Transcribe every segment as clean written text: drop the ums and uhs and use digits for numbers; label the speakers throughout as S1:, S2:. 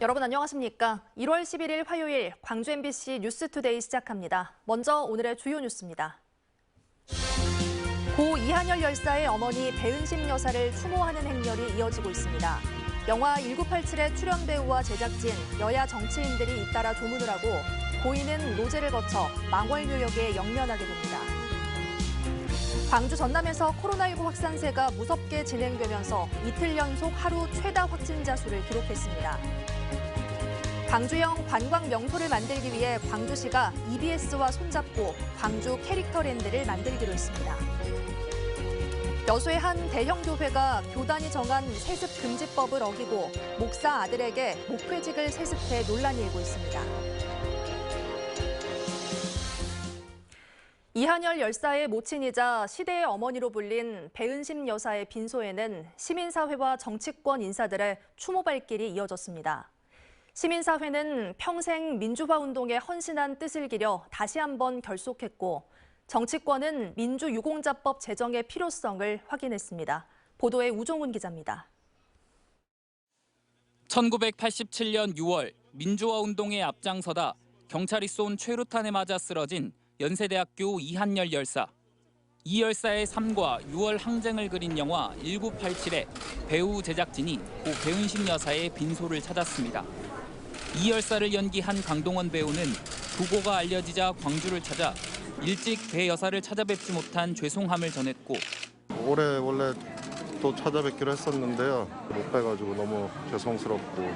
S1: 여러분 안녕하십니까? 1월 11일 화요일 광주 MBC 뉴스투데이 시작합니다. 먼저 오늘의 주요 뉴스입니다. 고 이한열 열사의 어머니 배은심 여사를 추모하는 행렬이 이어지고 있습니다. 영화 1987의 출연 배우와 제작진, 여야 정치인들이 잇따라 조문을 하고 고인은 로제를 거쳐 망월묘역에 영면하게 됩니다. 광주 전남에서 코로나19 확산세가 무섭게 진행되면서 이틀 연속 하루 최다 확진자 수를 기록했습니다. 광주형 관광 명소를 만들기 위해 광주시가 EBS와 손잡고 광주 캐릭터랜드를 만들기로 했습니다. 여수의 한 대형 교회가 교단이 정한 세습 금지법을 어기고 목사 아들에게 목회직을 세습해 논란이 일고 있습니다. 이한열 열사의 모친이자 시대의 어머니로 불린 배은심 여사의 빈소에는 시민사회와 정치권 인사들의 추모 발길이 이어졌습니다. 시민사회는 평생 민주화 운동에 헌신한 뜻을 기려 다시 한번 결속했고 정치권은 민주유공자법 제정의 필요성을 확인했습니다. 보도에 우종훈 기자입니다.
S2: 1987년 6월 민주화 운동에 앞장서다 경찰이 쏜 최루탄에 맞아 쓰러진 연세대학교 이한열 열사. 이 열사의 삶과 6월 항쟁을 그린 영화 1987의 배우 제작진이 고 배은심 여사의 빈소를 찾았습니다. 이 열사를 연기한 강동원 배우는 부고가 알려지자 광주를 찾아 일찍 배 여사를 찾아뵙지 못한 죄송함을 전했고
S3: 올해 원래 또 찾아뵙기로 했었는데요. 못 뵈가지고 너무 죄송스럽고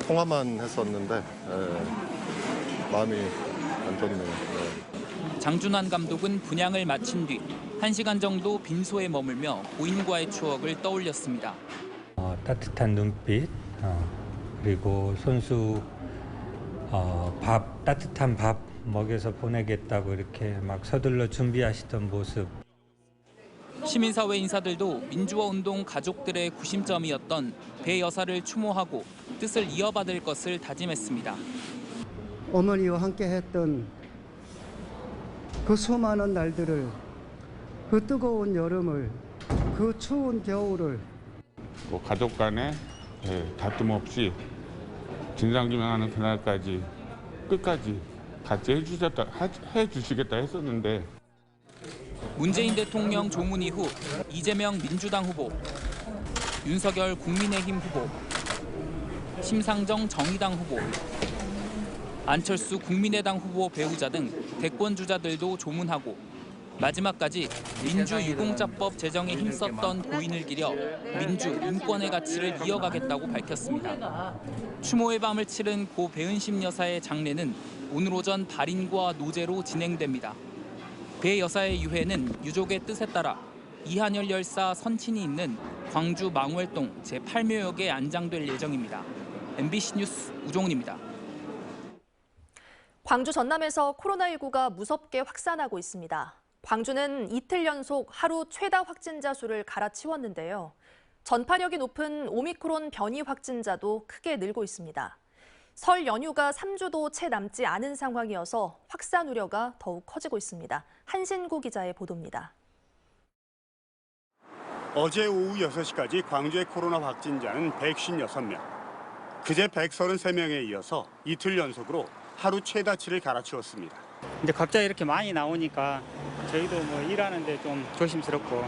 S3: 통화만 했었는데 마음이 안 좋네요.
S2: 장준환 감독은 분양을 마친 뒤 1시간 정도 빈소에 머물며 고인과의 추억을 떠올렸습니다.
S4: 따뜻한 눈빛, 그리고 손수 따뜻한 밥 먹여서 보내겠다고 이렇게 막 서둘러 준비하시던 모습.
S2: 시민사회 인사들도 민주화운동 가족들의 구심점이었던 배 여사를 추모하고 뜻을 이어받을 것을 다짐했습니다.
S5: 어머니와 함께 했던 그 수많은 날들을, 그 뜨거운 여름을, 그 추운 겨울을
S6: 가족 간에 다툼 없이 진상규명하는 그날까지 끝까지 같이 해주시겠다 했었는데
S2: 문재인 대통령 조문 이후 이재명 민주당 후보, 윤석열 국민의힘 후보, 심상정 정의당 후보, 안철수 국민의당 후보 배우자 등 대권 주자들도 조문하고 마지막까지 민주유공자법 제정에 힘썼던 고인을 기려 민주, 인권의 가치를 이어가겠다고 밝혔습니다. 추모의 밤을 치른 고 배은심 여사의 장례는 오늘 오전 발인과 노제로 진행됩니다. 배 여사의 유해는 유족의 뜻에 따라 이한열 열사 선친이 있는 광주 망월동 제8묘역에 안장될 예정입니다. MBC 뉴스 우종훈입니다.
S1: 광주 전남에서 코로나19가 무섭게 확산하고 있습니다. 광주는 이틀 연속 하루 최다 확진자 수를 갈아치웠는데요. 전파력이 높은 오미크론 변이 확진자도 크게 늘고 있습니다. 설 연휴가 3주도 채 남지 않은 상황이어서 확산 우려가 더욱 커지고 있습니다. 한신구 기자의 보도입니다.
S7: 어제 오후 6시까지 광주의 코로나 확진자는 156명. 그제 133명에 이어서 이틀 연속으로 하루 최다치를 갈아치웠습니다.
S8: 근데 갑자기 이렇게 많이 나오니까 저희도 일하는데 좀 조심스럽고.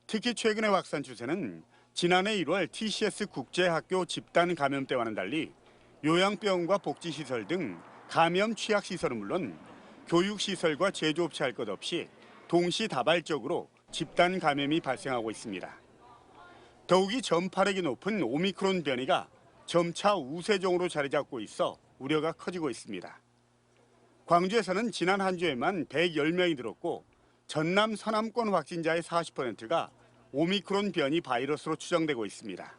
S7: 특히 최근의 확산 추세는 지난해 1월 TCS 국제학교 집단 감염 때와는 달리 요양병원과 복지시설 등 감염 취약시설은 물론 교육시설과 제조업체 할 것 없이 동시다발적으로 집단 감염이 발생하고 있습니다. 더욱이 전파력이 높은 오미크론 변이가 점차 우세종으로 자리 잡고 있어 우려가 커지고 있습니다. 광주에서는 지난 한 주에만 110명이 늘었고 전남 서남권 확진자의 40%가 오미크론 변이 바이러스로 추정되고 있습니다.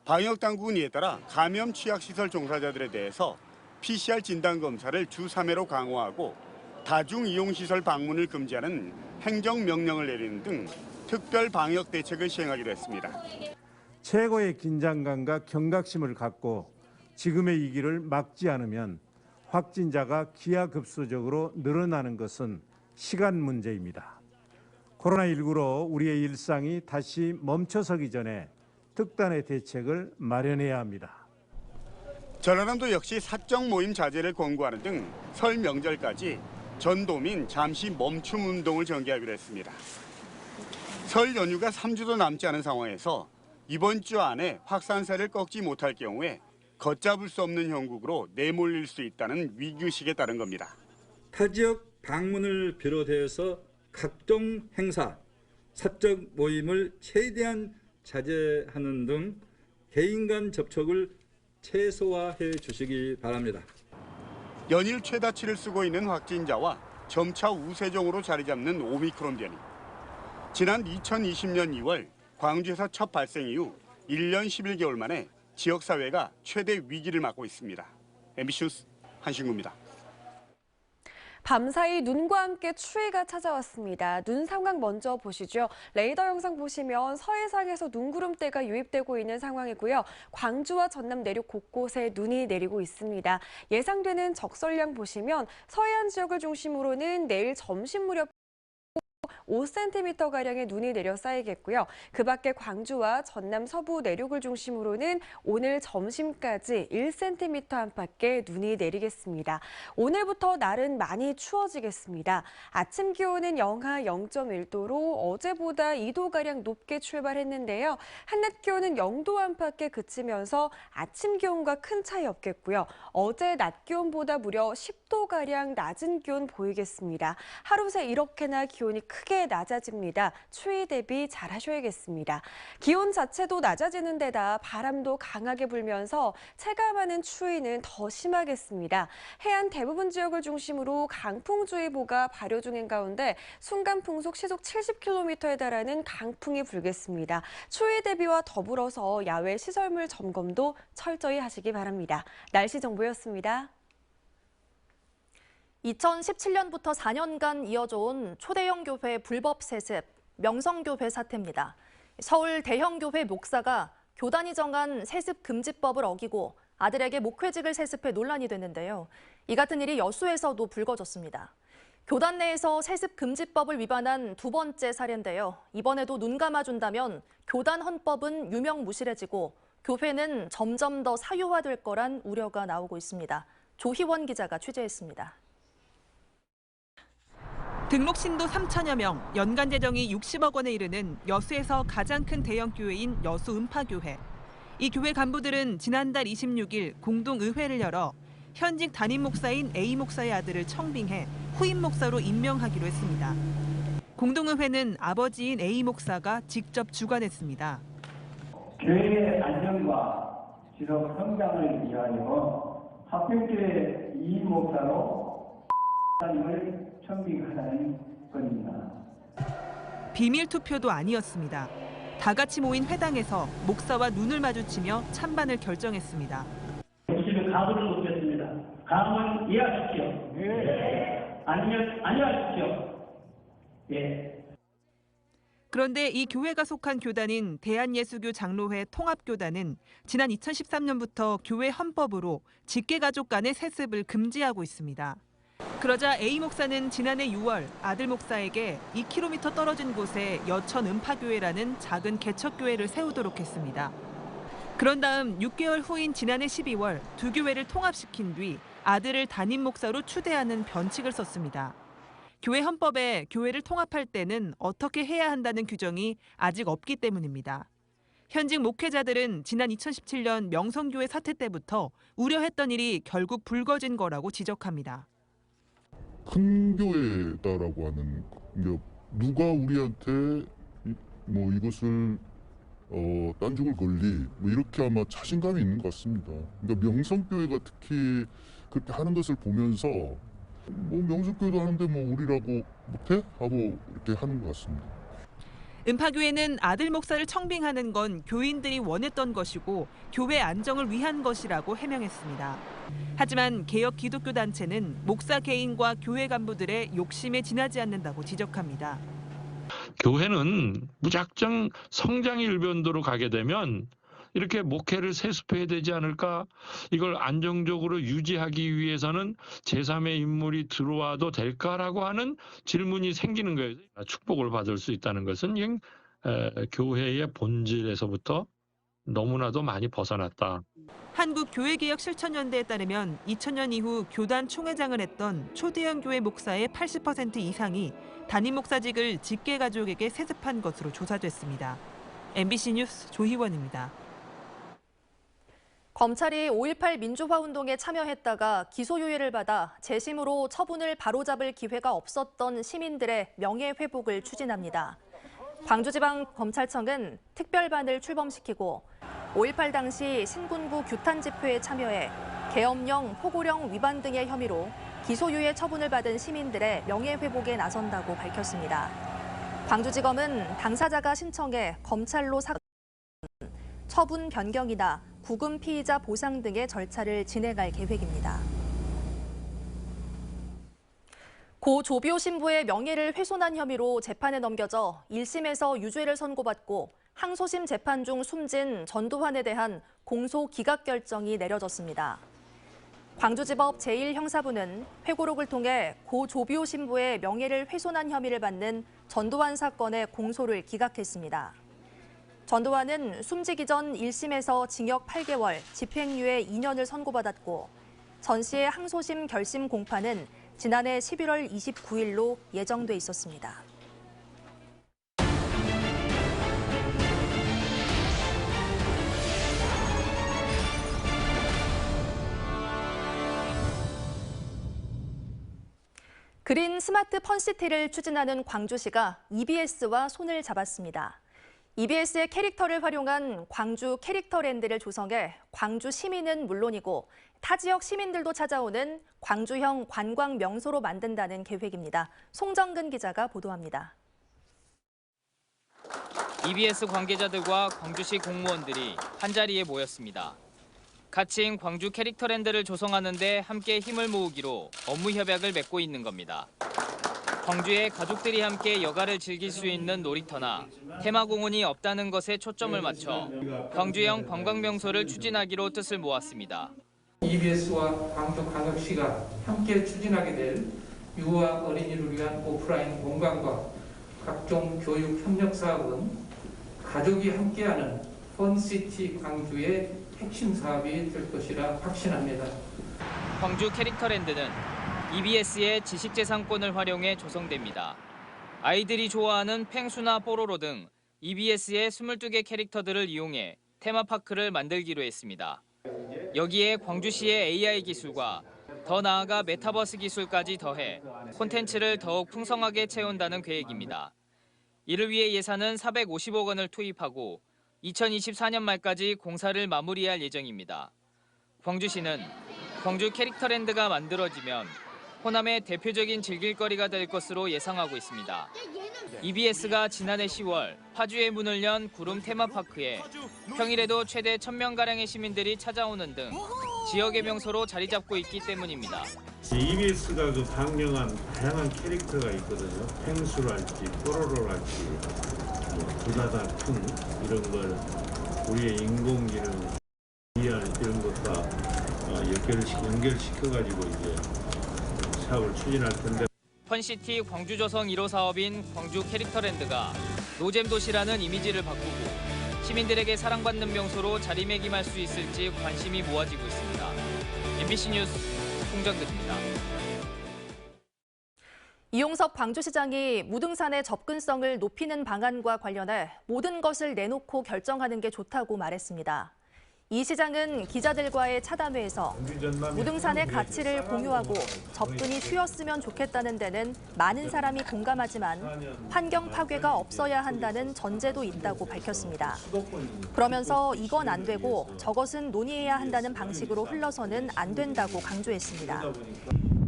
S7: 방역당국은 이에 따라 감염 취약시설 종사자들에 대해서 PCR 진단검사를 주 3회로 강화하고 다중이용시설 방문을 금지하는 행정명령을 내리는 등 특별 방역 대책을 시행하기로 했습니다.
S9: 최고의 긴장감과 경각심을 갖고 지금의 위기를 막지 않으면 확진자가 기하급수적으로 늘어나는 것은 시간 문제입니다. 코로나19로 우리의 일상이 다시 멈춰서기 전에 특단의 대책을 마련해야 합니다.
S7: 전라남도 역시 사적 모임 자제를 권고하는 등 설 명절까지 전도민 잠시 멈춤 운동을 전개하기로 했습니다. 설 연휴가 3주도 남지 않은 상황에서 이번 주 안에 확산세를 꺾지 못할 경우에 걷잡을 수 없는 형국으로 내몰릴 수 있다는 위기의식에 따른 겁니다.
S10: 타 지역 방문을 비롯해서 각종 행사, 사적 모임을 최대한 자제하는 등 개인 간 접촉을 최소화해 주시기 바랍니다.
S7: 연일 최다치를 쓰고 있는 확진자와 점차 우세종으로 자리 잡는 오미크론 변이. 지난 2020년 2월 광주에서 첫 발생 이후 1년 11개월 만에 지역사회가 최대 위기를 맞고 있습니다. MBC 뉴스 한신구입니다.
S11: 밤사이 눈과 함께 추위가 찾아왔습니다. 눈 상황 먼저 보시죠. 레이더 영상 보시면 서해상에서 눈구름대가 유입되고 있는 상황이고요. 광주와 전남 내륙 곳곳에 눈이 내리고 있습니다. 예상되는 적설량 보시면 서해안 지역을 중심으로는 내일 점심 무렵 5cm가량의 눈이 내려 쌓이겠고요. 그 밖에 광주와 전남 서부 내륙을 중심으로는 오늘 점심까지 1cm 안팎의 눈이 내리겠습니다. 오늘부터 날은 많이 추워지겠습니다. 아침 기온은 영하 0.1도로 어제보다 2도가량 높게 출발했는데요. 한낮 기온은 0도 안팎에 그치면서 아침 기온과 큰 차이 없겠고요. 어제 낮 기온보다 무려 10도가량 낮은 기온 보이겠습니다. 하루 새 이렇게나 기온이 크게 낮아집니다. 추위 대비 잘 하셔야겠습니다. 기온 자체도 낮아지는 데다 바람도 강하게 불면서 체감하는 추위는 더 심하겠습니다. 해안 대부분 지역을 중심으로 강풍주의보가 발효 중인 가운데 순간 풍속 시속 70km에 달하는 강풍이 불겠습니다. 추위 대비와 더불어서 야외 시설물 점검도 철저히 하시기 바랍니다. 날씨 정보였습니다.
S1: 2017년부터 4년간 이어져온 초대형 교회 불법 세습, 명성교회 사태입니다. 서울 대형교회 목사가 교단이 정한 세습금지법을 어기고 아들에게 목회직을 세습해 논란이 됐는데요. 이 같은 일이 여수에서도 불거졌습니다. 교단 내에서 세습금지법을 위반한 두 번째 사례인데요. 이번에도 눈 감아준다면 교단 헌법은 유명무실해지고 교회는 점점 더 사유화될 거란 우려가 나오고 있습니다. 조희원 기자가 취재했습니다.
S12: 등록 신도 3천여 명, 연간 재정이 60억 원에 이르는 여수에서 가장 큰 대형 교회인 여수 음파교회. 이 교회 간부들은 지난달 26일 공동의회를 열어 현직 담임 목사인 A 목사의 아들을 청빙해 후임 목사로 임명하기로 했습니다. 공동의회는 아버지인 A 목사가 직접 주관했습니다.
S13: 교회의 안정과 지속 성장을 위하여 합병교회 이 목사로 을 청빙하는 겁니다.
S12: 비밀 투표도 아니었습니다. 다 같이 모인 회당에서 목사와 눈을 마주치며 찬반을 결정했습니다.
S13: 혹시는 가부를 묻겠습니다. 가면 이해하십시오. 네. 아니면 아니하십시오. 예.
S12: 그런데 이 교회가 속한 교단인 대한예수교 장로회 통합교단은 지난 2013년부터 교회 헌법으로 직계가족 간의 세습을 금지하고 있습니다. 그러자 A 목사는 지난해 6월 아들 목사에게 2km 떨어진 곳에 여천 음파교회라는 작은 개척교회를 세우도록 했습니다. 그런 다음 6개월 후인 지난해 12월 두 교회를 통합시킨 뒤 아들을 담임 목사로 추대하는 변칙을 썼습니다. 교회 헌법에 교회를 통합할 때는 어떻게 해야 한다는 규정이 아직 없기 때문입니다. 현직 목회자들은 지난 2017년 명성교회 사태 때부터 우려했던 일이 결국 불거진 거라고 지적합니다.
S14: 큰 교회다라고 하는 누가 우리한테 뭐 이것을 딴죽을 걸리 뭐 이렇게 아마 자신감이 있는 것 같습니다. 그러니까 명성교회가 특히 그렇게 하는 것을 보면서 뭐 명성교회도 하는데 뭐 우리라고 못해? 하고 이렇게 하는 것 같습니다.
S12: 음파교회는 아들 목사를 청빙하는 건 교인들이 원했던 것이고 교회 안정을 위한 것이라고 해명했습니다. 하지만 개혁 기독교 단체는 목사 개인과 교회 간부들의 욕심에 지나지 않는다고 지적합니다.
S15: 교회는 무작정 성장의 일변도로 가게 되면 이렇게 목회를 세습해야 되지 않을까? 이걸 안정적으로 유지하기 위해서는 제3의 인물이 들어와도 될까라고 하는 질문이 생기는 거예요. 축복을 받을 수 있다는 것은 교회의 본질에서부터 너무나도 많이 벗어났다.
S12: 한 한국교회개혁실천연대에 따르면 2000년 이후 교단 총회장을 했던 초대형 교회 목사의 80% 이상이 담임 목사직을 직계가족에게 세습한 것으로 조사됐습니다. MBC 뉴스 조희원입니다.
S1: 검찰이 5.18 민주화운동에 참여했다가 기소유예를 받아 재심으로 처분을 바로잡을 기회가 없었던 시민들의 명예회복을 추진합니다. 광주지방검찰청은 특별반을 출범시키고 5.18 당시 신군부 규탄 집회에 참여해 계엄령, 포고령 위반 등의 혐의로 기소유예 처분을 받은 시민들의 명예회복에 나선다고 밝혔습니다. 광주지검은 당사자가 신청해 검찰로 처분 변경이나 구금 피의자 보상 등의 절차를 진행할 계획입니다. 고 조비오 신부의 명예를 훼손한 혐의로 재판에 넘겨져 1심에서 유죄를 선고받고 항소심 재판 중 숨진 전두환에 대한 공소 기각 결정이 내려졌습니다. 광주지법 제1형사부는 회고록을 통해 고 조비오 신부의 명예를 훼손한 혐의를 받는 전두환 사건의 공소를 기각했습니다. 전두환은 숨지기 전 1심에서 징역 8개월, 집행유예 2년을 선고받았고 전 씨의 항소심 결심 공판은 지난해 11월 29일로 예정돼 있었습니다. 그린 스마트 펀시티를 추진하는 광주시가 EBS와 손을 잡았습니다. EBS의 캐릭터를 활용한 광주 캐릭터랜드를 조성해 광주 시민은 물론이고 타 지역 시민들도 찾아오는 광주형 관광 명소로 만든다는 계획입니다. 송정근 기자가 보도합니다.
S2: EBS 관계자들과 광주시 공무원들이 한자리에 모였습니다. 가칭 광주 캐릭터랜드를 조성하는 데 함께 힘을 모으기로 업무 협약을 맺고 있는 겁니다. 광주에 가족들이 함께 여가를 즐길 수 있는 놀이터나 테마공원이 없다는 것에 초점을 맞춰 광주형 관광명소를 추진하기로 뜻을 모았습니다.
S16: EBS와 광주광역시가 함께 추진하게 될 유아 어린이를 위한 오프라인 공간과 각종 교육 협력 사업은 가족이 함께하는 펀시티 광주의 핵심 사업이 될 것이라 확신합니다.
S2: 광주 캐릭터랜드는 EBS의 지식재산권을 활용해 조성됩니다. 아이들이 좋아하는 펭수나 뽀로로 등 EBS의 22개 캐릭터들을 이용해 테마파크를 만들기로 했습니다. 여기에 광주시의 AI 기술과 더 나아가 메타버스 기술까지 더해 콘텐츠를 더욱 풍성하게 채운다는 계획입니다. 이를 위해 예산은 450억 원을 투입하고 2024년 말까지 공사를 마무리할 예정입니다. 광주시는 광주 캐릭터랜드가 만들어지면 호남의 대표적인 즐길거리가 될 것으로 예상하고 있습니다. EBS가 지난해 10월 파주에 문을 연 구름 테마파크에 평일에도 최대 1000명가량의 시민들이 찾아오는 등 지역의 명소로 자리 잡고 있기 때문입니다.
S9: EBS가 그 방영한 다양한 캐릭터가 있거든요. 펭수랄지 뽀로로랄지 두다다퉁 이런 걸 우리의 인공지능 VR 이런 것 다 연결시켜가지고 이제 사업을 추진할 텐데.
S2: 펀시티 광주조성 1호 사업인 광주 캐릭터랜드가 노잼 도시라는 이미지를 바꾸고 시민들에게 사랑받는 명소로 자리매김할 수 있을지 관심이 모아지고 있습니다. MBC 뉴스 송정근입니다.
S1: 이용섭 광주시장이 무등산의 접근성을 높이는 방안과 관련해 모든 것을 내놓고 결정하는 게 좋다고 말했습니다. 이 시장은 기자들과의 차담회에서 무등산의 가치를 공유하고 접근이 쉬웠으면 좋겠다는 데는 많은 사람이 공감하지만 환경 파괴가 없어야 한다는 전제도 있다고 밝혔습니다. 그러면서 이건 안 되고 저것은 논의해야 한다는 방식으로 흘러서는 안 된다고 강조했습니다.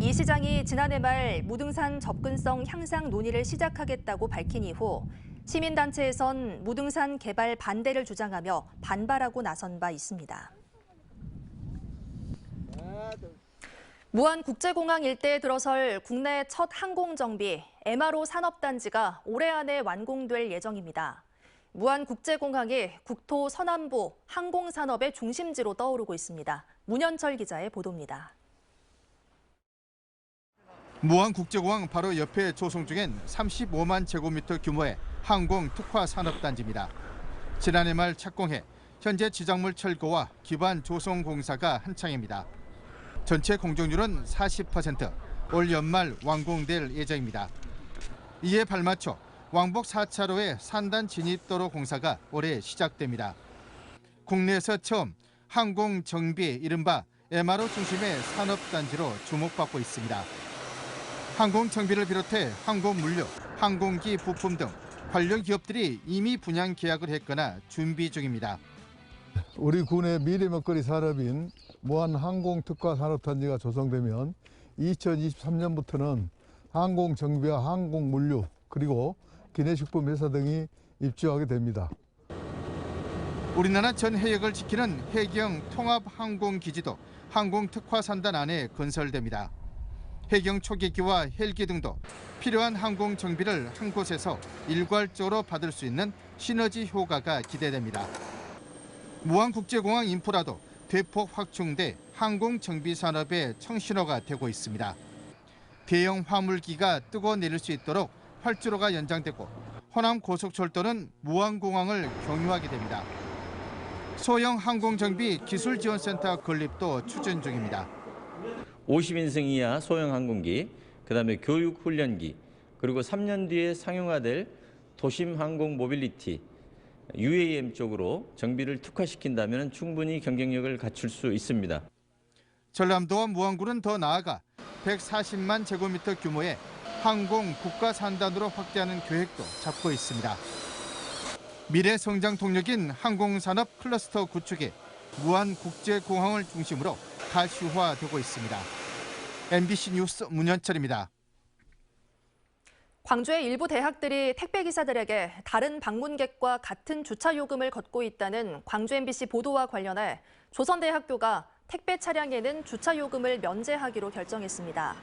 S1: 이 시장이 지난해 말 무등산 접근성 향상 논의를 시작하겠다고 밝힌 이후 시민단체에선 무등산 개발 반대를 주장하며 반발하고 나선 바 있습니다. 무안국제공항 일대에 들어설 국내 첫 항공정비 MRO 산업단지가 올해 안에 완공될 예정입니다. 무안국제공항이 국토 서남부 항공산업의 중심지로 떠오르고 있습니다. 문현철 기자의 보도입니다.
S17: 무안국제공항 바로 옆에 조성 중인 35만 제곱미터 규모의 항공 특화 산업단지입니다. 지난해 말 착공해 현재 지작물 철거와 기반 조성 공사가 한창입니다. 전체 공정률은 40%, 올 연말 완공될 예정입니다. 이에 발맞춰 왕복 4차로의 산단 진입도로 공사가 올해 시작됩니다. 국내에서 처음 항공 정비, 이른바 MRO 중심의 산업단지로 주목받고 있습니다. 항공 정비를 비롯해 항공 물류, 항공기 부품 등 관련 기업들이 이미 분양 계약을 했거나 준비 중입니다.
S18: 우리 군의 미래 먹거리 산업인 무한항공특화산업단지가 조성되면 2023년부터는 항공 정비와 항공 물류 그리고 기내식품 회사 등이 입주하게 됩니다.
S17: 우리나라 전 해역을 지키는 해경 통합항공기지도 항공특화산단 안에 건설됩니다. 해경 초계기와 헬기 등도 필요한 항공 정비를 한 곳에서 일괄적으로 받을 수 있는 시너지 효과가 기대됩니다. 무안국제공항 인프라도 대폭 확충돼 항공 정비 산업의 청신호가 되고 있습니다. 대형 화물기가 뜨고 내릴 수 있도록 활주로가 연장되고 호남 고속철도는 무안공항을 경유하게 됩니다. 소형 항공정비 기술지원센터 건립도 추진 중입니다.
S19: 50인승 이하 소형 항공기, 그다음에 교육 훈련기, 그리고 3년 뒤에 상용화될 도심 항공 모빌리티, UAM 쪽으로 정비를 특화시킨다면 충분히 경쟁력을 갖출 수 있습니다.
S17: 전남도와 무안군은 더 나아가 140만 제곱미터 규모의 항공 국가산단으로 확대하는 계획도 잡고 있습니다. 미래 성장 동력인 항공산업 클러스터 구축에 무안국제공항을 중심으로 가시화되고 있습니다. MBC 뉴스 문현철입니다.
S1: 광주의 일부 대학들이 택배기사들에게 다른 방문객과 같은 주차 요금을 걷고 있다는 광주 MBC 보도와 관련해 조선대학교가 택배 차량에는 주차 요금을 면제하기로 결정했습니다.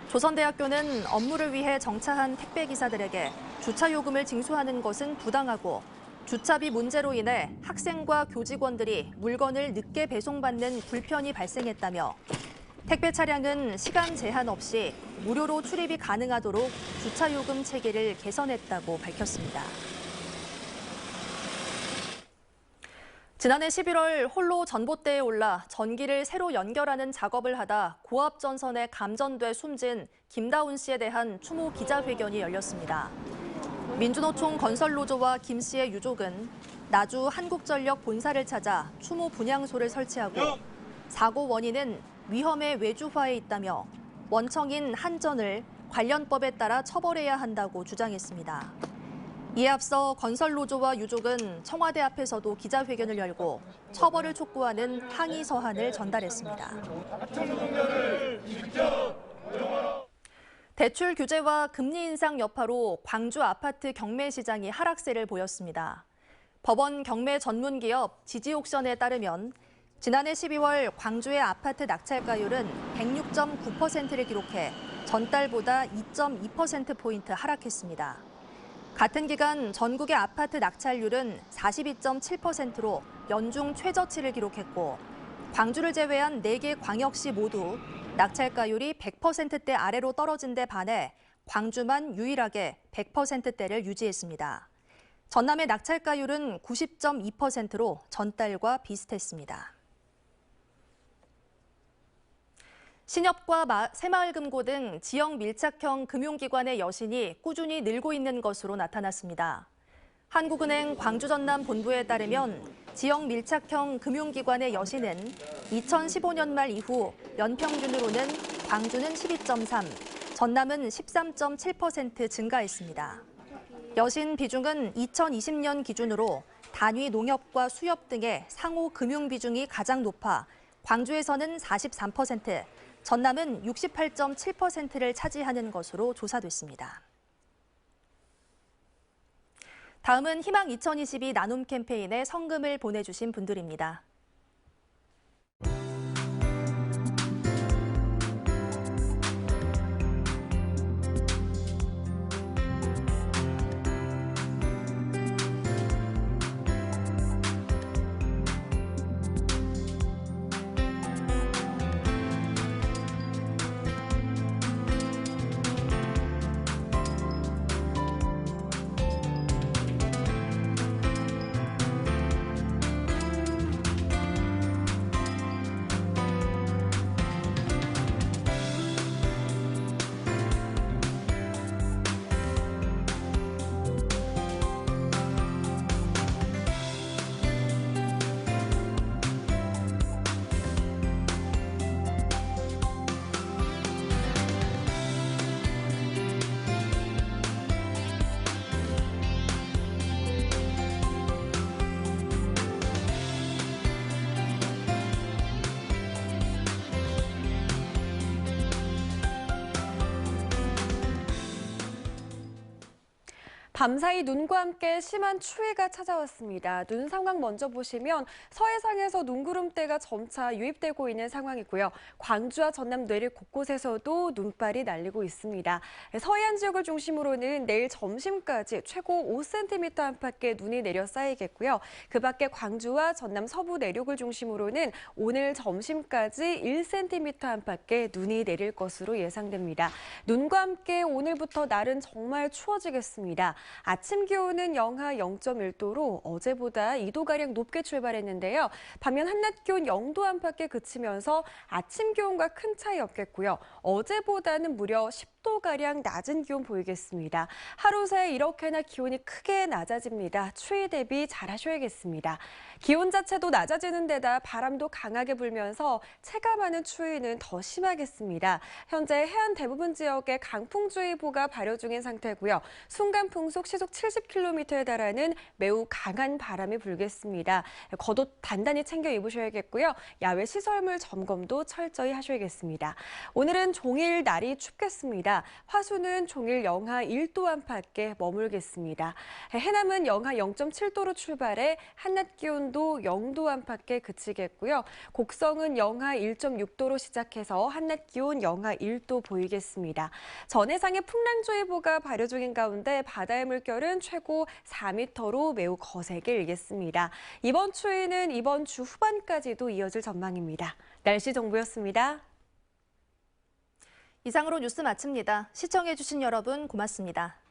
S1: 조선대학교는 업무를 위해 정차한 택배기사들에게 주차 요금을 징수하는 것은 부당하고 주차비 문제로 인해 학생과 교직원들이 물건을 늦게 배송받는 불편이 발생했다며 택배 차량은 시간 제한 없이 무료로 출입이 가능하도록 주차 요금 체계를 개선했다고 밝혔습니다. 지난해 11월 홀로 전봇대에 올라 전기를 새로 연결하는 작업을 하다 고압 전선에 감전돼 숨진 김다운 씨에 대한 추모 기자회견이 열렸습니다. 민주노총 건설노조와 김 씨의 유족은 나주 한국전력 본사를 찾아 추모 분향소를 설치하고 사고 원인은 위험의 외주화에 있다며 원청인 한전을 관련법에 따라 처벌해야 한다고 주장했습니다. 이에 앞서 건설노조와 유족은 청와대 앞에서도 기자회견을 열고 처벌을 촉구하는 항의 서한을 전달했습니다. 대출 규제와 금리 인상 여파로 광주 아파트 경매 시장이 하락세를 보였습니다. 법원 경매 전문기업 지지옥션에 따르면 지난해 12월 광주의 아파트 낙찰가율은 106.9%를 기록해 전달보다 2.2%포인트 하락했습니다. 같은 기간 전국의 아파트 낙찰률은 42.7%로 연중 최저치를 기록했고 광주를 제외한 4개 광역시 모두 낙찰가율이 100%대 아래로 떨어진 데 반해 광주만 유일하게 100%대를 유지했습니다. 전남의 낙찰가율은 90.2%로 전달과 비슷했습니다. 신협과 새마을금고 등 지역 밀착형 금융기관의 여신이 꾸준히 늘고 있는 것으로 나타났습니다. 한국은행 광주 전남 본부에 따르면 지역 밀착형 금융기관의 여신은 2015년 말 이후 연평균으로는 광주는 12.3, 전남은 13.7% 증가했습니다. 여신 비중은 2020년 기준으로 단위 농협과 수협 등의 상호 금융 비중이 가장 높아 광주에서는 43%, 전남은 68.7%를 차지하는 것으로 조사됐습니다. 다음은 희망 2022 나눔 캠페인에 성금을 보내주신 분들입니다.
S11: 밤사이 눈과 함께 심한 추위가 찾아왔습니다. 눈 상황 먼저 보시면 서해상에서 눈구름대가 점차 유입되고 있는 상황이고요. 광주와 전남 내륙 곳곳에서도 눈발이 날리고 있습니다. 서해안 지역을 중심으로는 내일 점심까지 최고 5cm 안팎의 눈이 내려 쌓이겠고요. 그 밖에 광주와 전남 서부 내륙을 중심으로는 오늘 점심까지 1cm 안팎의 눈이 내릴 것으로 예상됩니다. 눈과 함께 오늘부터 날은 정말 추워지겠습니다. 아침 기온은 영하 0.1도로 어제보다 2도가량 높게 출발했는데요. 반면 한낮 기온 0도 안팎에 그치면서 아침 기온과 큰 차이 없겠고요. 어제보다는 무려 10도가량 낮은 기온 보이겠습니다. 하루 새에 이렇게나 기온이 크게 낮아집니다. 추위 대비 잘하셔야겠습니다. 기온 자체도 낮아지는 데다 바람도 강하게 불면서 체감하는 추위는 더 심하겠습니다. 현재 해안 대부분 지역에 강풍주의보가 발효 중인 상태고요. 순간 풍속 시속 70km에 달하는 매우 강한 바람이 불겠습니다. 겉옷 단단히 챙겨 입으셔야겠고요. 야외 시설물 점검도 철저히 하셔야겠습니다. 오늘은 종일 날이 춥겠습니다. 화수는 종일 영하 1도 안팎에 머물겠습니다. 해남은 영하 0.7도로 출발해 한낮 기온도 0도 안팎에 그치겠고요. 곡성은 영하 1.6도로 시작해서 한낮 기온 영하 1도 보이겠습니다. 전해상에 풍랑주의보가 발효 중인 가운데 바다의 물결은 최고 4m로 매우 거세게 일겠습니다. 이번 추위는 이번 주 후반까지도 이어질 전망입니다. 날씨 정보였습니다.
S1: 이상으로 뉴스 마칩니다. 시청해주신 여러분 고맙습니다.